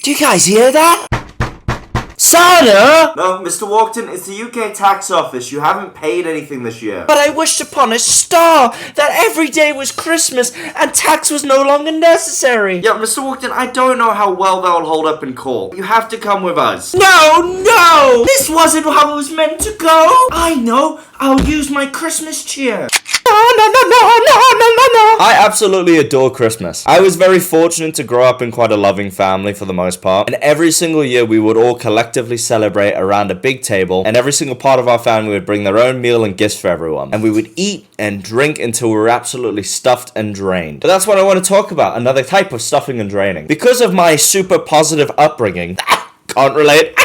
Do you guys hear that? Santa! No, Mr. Walkton, it's the UK tax office. You haven't paid anything this year. But I wished upon a star that every day was Christmas and tax was no longer necessary. Yeah, Mr. Walkton, I don't know how well that'll hold up in court. You have to come with us. No! This wasn't how it was meant to go. I know. I'll use my Christmas cheer. No. I absolutely adore Christmas. I was very fortunate to grow up in quite a loving family for the most part. And every single year we would all collectively celebrate around a big table. And every single part of our family would bring their own meal and gifts for everyone. And we would eat and drink until we were absolutely stuffed and drained. But that's what I want to talk about. Another type of stuffing and draining. Because of my super positive upbringing, can't relate.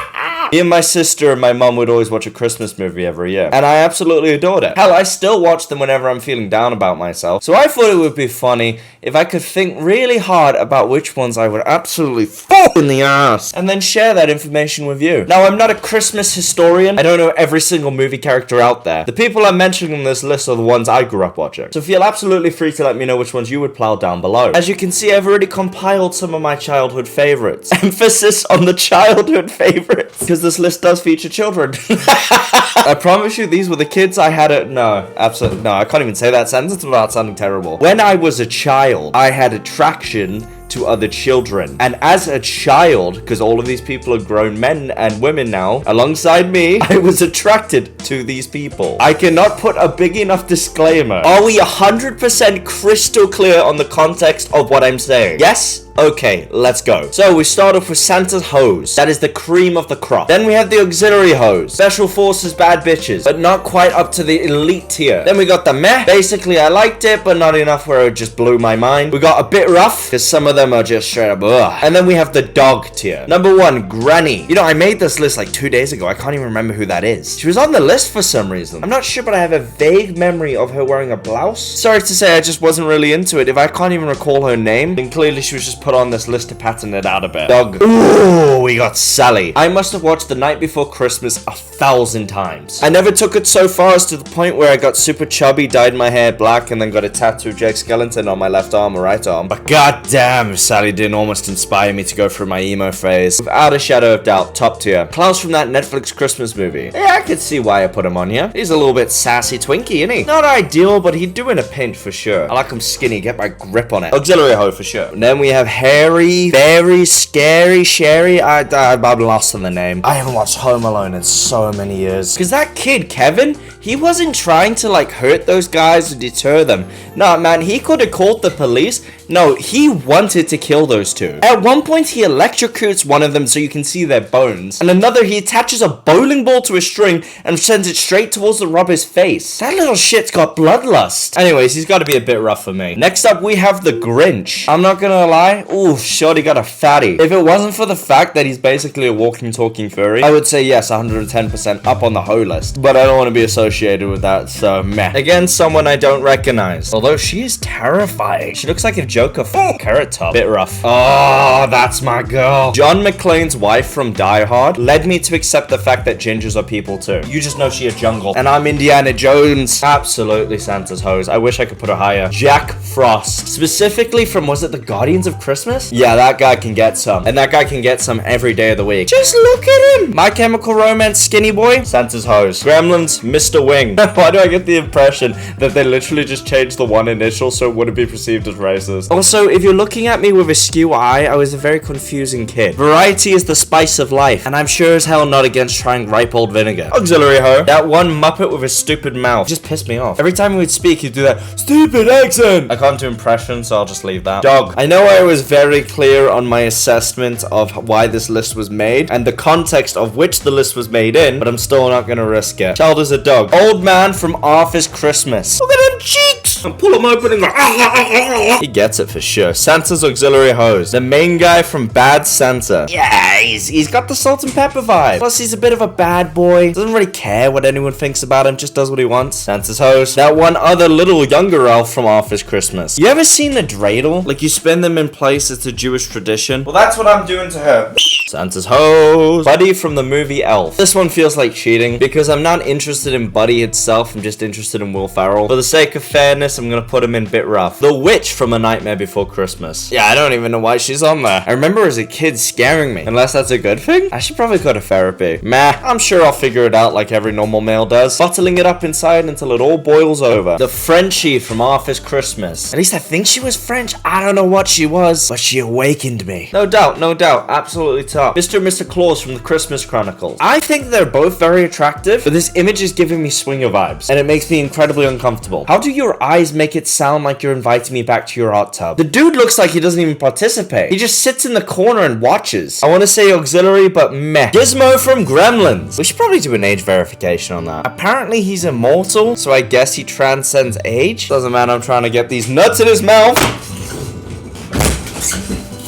Me and my sister and my mum would always watch a Christmas movie every year, and I absolutely adored it. Hell, I still watch them whenever I'm feeling down about myself, so I thought it would be funny if I could think really hard about which ones I would absolutely fuck in the ass, and then share that information with you. Now, I'm not a Christmas historian. I don't know every single movie character out there. The people I'm mentioning in this list are the ones I grew up watching, so feel absolutely free to let me know which ones you would plow down below. As you can see, I've already compiled some of my childhood favorites. Emphasis on the childhood favorites, because this list does feature children. I promise you, these were the kids I had at... No, absolutely. No, I can't even say that sentence without sounding terrible. When I was a child, I had attraction to other children. And as a child, because all of these people are grown men and women now, alongside me, I was attracted to these people. I cannot put a big enough disclaimer. Are we 100% crystal clear on the context of what I'm saying? Yes? Okay, let's go. So we start off with Santa's hose. That is the cream of the crop. Then we have the auxiliary hose. Special forces bad bitches, but not quite up to the elite tier. Then we got the meh. Basically, I liked it, but not enough where it just blew my mind. We got a bit rough, because some of them are just straight up ugh. And then we have the dog tier. Number 1, Granny. You know, I made this list like 2 days ago. I can't even remember who that is. She was on the list for some reason. I'm not sure, but I have a vague memory of her wearing a blouse. Sorry to say, I just wasn't really into it. If I can't even recall her name, then clearly she was just put on this list to pattern it out a bit. Dog. Ooh, we got Sally. I must have watched The Night Before Christmas 1,000 times. I never took it so far as to the point where I got super chubby, dyed my hair black, and then got a tattoo of Jake Skellington on my left arm or right arm. But goddamn, Sally didn't almost inspire me to go through my emo phase. Without a shadow of doubt, top tier. Klaus from that Netflix Christmas movie. Yeah, I could see why I put him on here. He's a little bit sassy twinky, isn't he? Not ideal, but he'd do in a pinch for sure. I like him skinny, get my grip on it. Auxiliary hoe for sure. And then we have Harry, very scary, Sherry. I'm lost on the name. I haven't watched Home Alone in so many years. Because that kid, Kevin, he wasn't trying to like hurt those guys or deter them. Nah, man, he could have called the police. No, he wanted to kill those two. At one point, he electrocutes one of them so you can see their bones. And another, he attaches a bowling ball to a string and sends it straight towards the robber's face. That little shit's got bloodlust. Anyways, he's got to be a bit rough for me. Next up, we have the Grinch. I'm not gonna lie. Ooh, shorty got a fatty. If it wasn't for the fact that he's basically a walking, talking furry, I would say yes, 110% up on the hoe list. But I don't want to be associated with that, so meh. Again, someone I don't recognize. Although she is terrifying. She looks like a Joker Carrot Top. Bit rough. Oh, that's my girl. John McClane's wife from Die Hard led me to accept the fact that gingers are people too. You just know she a jungle. And I'm Indiana Jones. Absolutely Santa's hose. I wish I could put her higher. Jack Frost. Specifically from, was it the Guardians of Christmas? Yeah, that guy can get some. And that guy can get some every day of the week. Just look at him. My Chemical Romance skinny boy. Santa's hose. Gremlins, Mr. Wing. Why do I get the impression that they literally just changed the one initial so it wouldn't be perceived as racist? Also, if you're looking at me with a skew eye, I was a very confusing kid. Variety is the spice of life, and I'm sure as hell not against trying ripe old vinegar. Auxiliary hoe. That one Muppet with his stupid mouth just pissed me off. Every time he would speak, he'd do that stupid accent. I can't do impressions, so I'll just leave that. Dog. I know I was very clear on my assessment of why this list was made, and the context of which the list was made in, but I'm still not gonna risk it. Child is a dog. Old man from Arthur's Christmas. Look at them cheeks! And pull him open and go, he gets it for sure. Santa's auxiliary hose. The main guy from Bad Santa. Yeah, he's got the salt and pepper vibe. Plus, he's a bit of a bad boy. Doesn't really care what anyone thinks about him, just does what he wants. Santa's hose. That one other little younger elf from Arthur's Christmas. You ever seen the dreidel? Like, you spin them in place, it's a Jewish tradition. Well, that's what I'm doing to her. Santa's hose. Buddy from the movie Elf. This one feels like cheating because I'm not interested in Buddy itself. I'm just interested in Will Ferrell. For the sake of fairness, this, I'm gonna put him in bit rough. The witch from A Nightmare Before Christmas. Yeah, I don't even know why she's on there. I remember as a kid scaring me. Unless that's a good thing? I should probably go to therapy. Meh, I'm sure I'll figure it out like every normal male does. Bottling it up inside until it all boils over. The Frenchie from Arthur's Christmas. At least I think she was French. I don't know what she was, but she awakened me. No doubt, no doubt. Absolutely top. Mr. and Mr. Claus from the Christmas Chronicles. I think they're both very attractive, but this image is giving me swinger vibes, and it makes me incredibly uncomfortable. How do your eyes make it sound like you're inviting me back to your hot tub? The dude looks like he doesn't even participate. He just sits in the corner and watches. I want to say auxiliary, but meh. Gizmo from Gremlins. We should probably do an age verification on that. Apparently he's immortal, so I guess he transcends age. Doesn't matter, I'm trying to get these nuts in his mouth.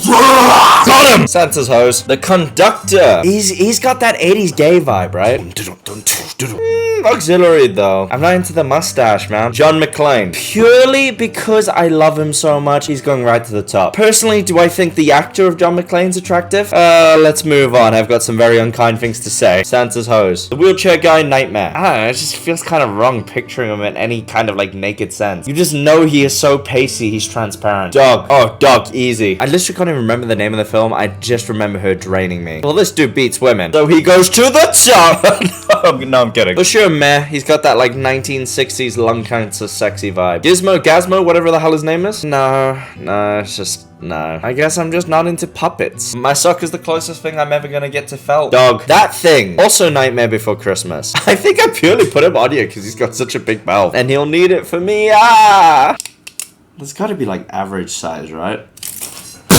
Got him! Santa's hose. The conductor. He's got that 80s gay vibe, right? Auxiliary though. I'm not into the mustache, man. John McClane. Purely because I love him so much, he's going right to the top. Personally, do I think the actor of John McClane's attractive? Let's move on. I've got some very unkind things to say. Santa's hose. The wheelchair guy, Nightmare. I don't know, it just feels kind of wrong picturing him in any kind of like naked sense. You just know he is so pacey, he's transparent. Dog. Oh, dog, easy. I literally can't even remember the name of the film. I just remember her draining me. Well, this dude beats women, so he goes to the top. No, I'm kidding. For sure, meh. He's got that like 1960s lung cancer sexy vibe. Gizmo, Gazmo, whatever the hell his name is. No, it's just no. I guess I'm just not into puppets. My sock is the closest thing I'm ever gonna get to felt. Dog. That thing. Also Nightmare Before Christmas. I think I purely put him on here because he's got such a big mouth. And he'll need it for me. There's gotta be like average size, right?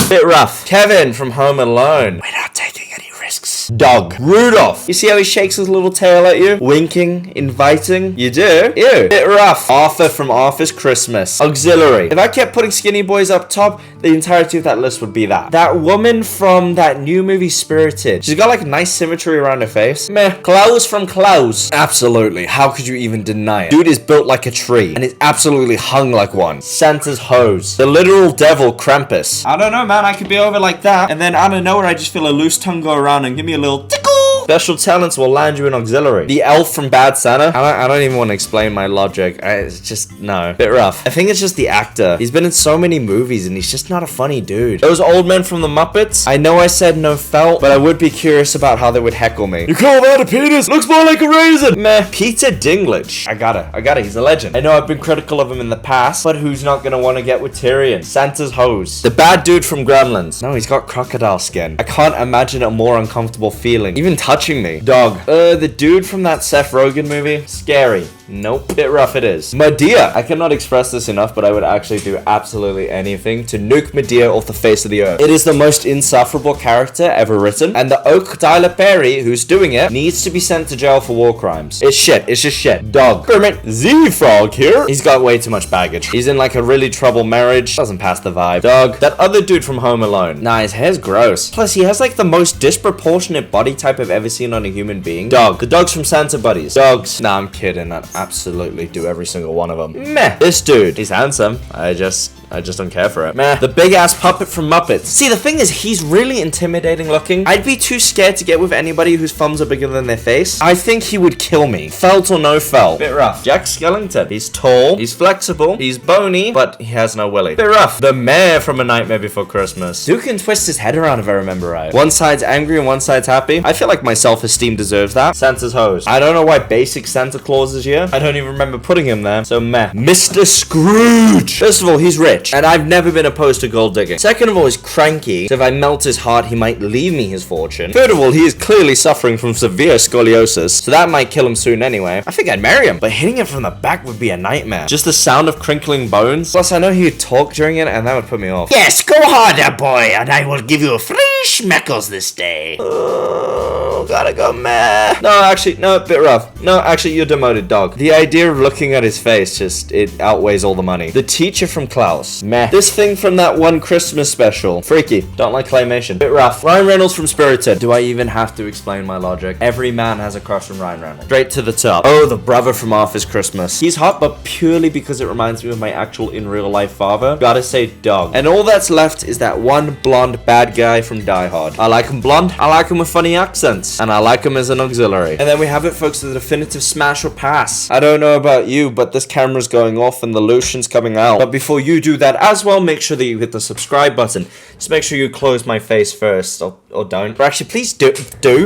Bit rough. Kevin from Home Alone. We're not taking any risks. Dog. Rudolph. You see how he shakes his little tail at you? Winking. Inviting. You do? Ew. Bit rough. Arthur from Arthur's Christmas. Auxiliary. If I kept putting skinny boys up top, the entirety of that list would be that. That woman from that new movie Spirited. She's got like nice symmetry around her face. Meh. Klaus from Klaus. Absolutely. How could you even deny it? Dude is built like a tree and is absolutely hung like one. Santa's hose. The literal devil Krampus. I don't know, man. I could be over like that, and then out of nowhere I just feel a loose tongue go around and give me a little tickle. Special talents will land you in auxiliary. The elf from Bad Santa. I don't even want to explain my logic. It's just, no. Bit rough. I think it's just the actor. He's been in so many movies and he's just not a funny dude. Those old men from the Muppets. I know I said no felt, but I would be curious about how they would heckle me. You call that a penis? Looks more like a raisin. Meh. Peter Dinklage. I got it. He's a legend. I know I've been critical of him in the past, but who's not gonna want to get with Tyrion? Santa's hose. The bad dude from Gremlins. No, he's got crocodile skin. I can't imagine a more uncomfortable feeling. Even touching me. Dog. The dude from that Seth Rogen movie. Scary. Nope. Bit rough it is. Medea. I cannot express this enough, but I would actually do absolutely anything to nuke Medea off the face of the earth. It is the most insufferable character ever written, and the oak Tyler Perry who's doing it needs to be sent to jail for war crimes. It's shit. It's just shit. Dog. Kermit Z-Frog here. He's got way too much baggage. He's in like a really troubled marriage. Doesn't pass the vibe. Dog. That other dude from Home Alone. Nah, his hair's gross. Plus, he has like the most disproportionate body type I've ever seen on a human being. Dog. The dogs from Santa Buddies. Dogs. Nah, I'm kidding. I'd absolutely do every single one of them. Meh. This dude. He's handsome. I just don't care for it. Meh. The big ass puppet from Muppets. See, the thing is, he's really intimidating looking. I'd be too scared to get with anybody whose thumbs are bigger than their face. I think he would kill me. Felt or no felt. Bit rough. Jack Skellington. He's tall. He's flexible. He's bony, but he has no willy. Bit rough. The mayor from A Nightmare Before Christmas. Dude can twist his head around if I remember right. One side's angry and one side's happy. I feel like my self-esteem deserves that. Santa's hose. I don't know why basic Santa Claus is here. I don't even remember putting him there. So meh. Mr. Scrooge. First of all, he's rich, and I've never been opposed to gold digging. Second of all, he's cranky, so if I melt his heart, he might leave me his fortune. Third of all, he is clearly suffering from severe scoliosis, so that might kill him soon anyway. I think I'd marry him, but hitting it from the back would be a nightmare. Just the sound of crinkling bones. Plus, I know he would talk during it, and that would put me off. Yes, go harder, boy, and I will give you 3 schmeckles this day. Oh, gotta go meh. No, actually, no, bit rough. No, actually, you're demoted, dog. The idea of looking at his face, it outweighs all the money. The teacher from Klaus. Meh. This thing from that one Christmas special. Freaky. Don't like claymation. Bit rough. Ryan Reynolds from Spirited. Do I even have to explain my logic? Every man has a crush on Ryan Reynolds. Straight to the top. Oh, the brother from Arthur's Christmas. He's hot, but purely because it reminds me of my actual in real life father. Gotta say dog. And all that's left is that one blonde bad guy from Die Hard. I like him blonde. I like him with funny accents. components, and I like them as an auxiliary. And then we have it, folks, the definitive smash or pass. I don't know about you, but this camera's going off and the lotion's coming out. But before you do that as well, make sure that you hit the subscribe button. Just make sure you close my face first, or don't. Or actually, please do.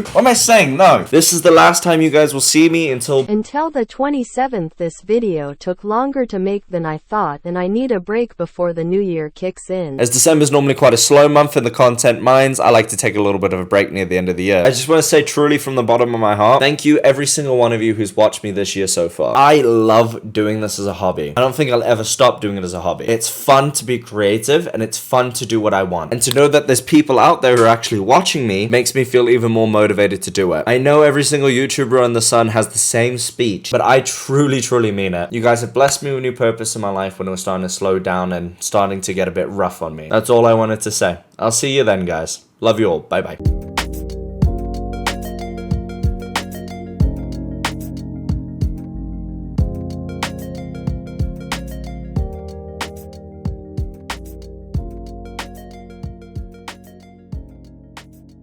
What am I saying? No. This is the last time you guys will see me until the 27th. This video took longer to make than I thought, and I need a break before the new year kicks in. As December's normally quite a slow month in the content mines, I like to take a little bit of a break near the end of the year. I just want to say truly from the bottom of my heart, thank you every single one of you who's watched me this year so far. I love doing this as a hobby. I don't think I'll ever stop doing it as a hobby. It's fun to be creative, and it's fun to do what I want. And to know that there's people out there who are actually watching me makes me feel even more motivated to do it. I know every single YouTuber on the sun has the same speech, but I truly mean it. You guys have blessed me with new purpose in my life when it was starting to slow down and starting to get a bit rough on me. That's all I wanted to say. I'll see you then, guys. Love you all. Bye-bye.